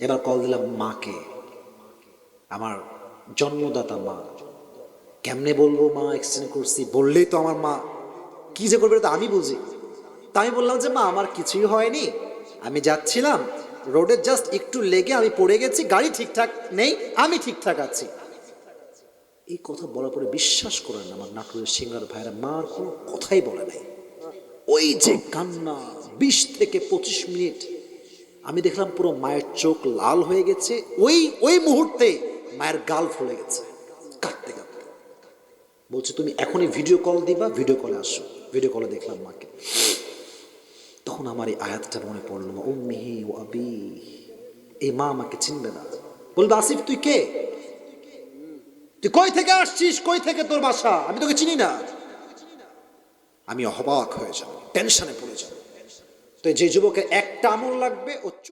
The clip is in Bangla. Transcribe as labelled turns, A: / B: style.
A: এবার কল দিলাম মাকে, আমার জন্মদাতা মা। কেমনে বলবো মা অ্যাক্সিডেন্ট করছি, বললেই তো আমার মা কি যে করবে, তো আমি বুঝি। তা আমি বললাম যে মা আমার কিছুই হয়নি, আমি যাচ্ছিলাম রোডে জাস্ট একটু লেগে আমি পড়ে গেছি, গাড়ি ঠিকঠাক নেই, আমি ঠিকঠাক আছি। এই কথা বলার পরে বিশ্বাস করেন আমার নাটোরের সিঙ্গার ভাইরা মার কোনো কথাই বলে নাই। ওই যে কান্না, 20 থেকে 25 মিনিট আমি দেখলাম পুরো মায়ের চোখ লাল হয়ে গেছে। ওই ওই মুহূর্তে মায়ের গাল ফুলে গেছে কাঁদতে কাঁদতে। বলছে তুমি এখনই ভিডিও কল দিবা, ভিডিও কলে আসো। ভিডিও কলে দেখলাম মাকে। তখন আমার এই আয়াতটা মনে পড়লো, উম্মিহি ওয়া আবি। এই মা আমাকে চিনবে না, বলবে আসিফ তুই কে, তুই কই থেকে আসছিস, কই থেকে তোর বাসা, আমি তোকে চিনি না। আমি অবাক হয়ে যাব, টেনশনে পড়ে যাব। তো যে যুবকের একটা আমল লাগবে, ও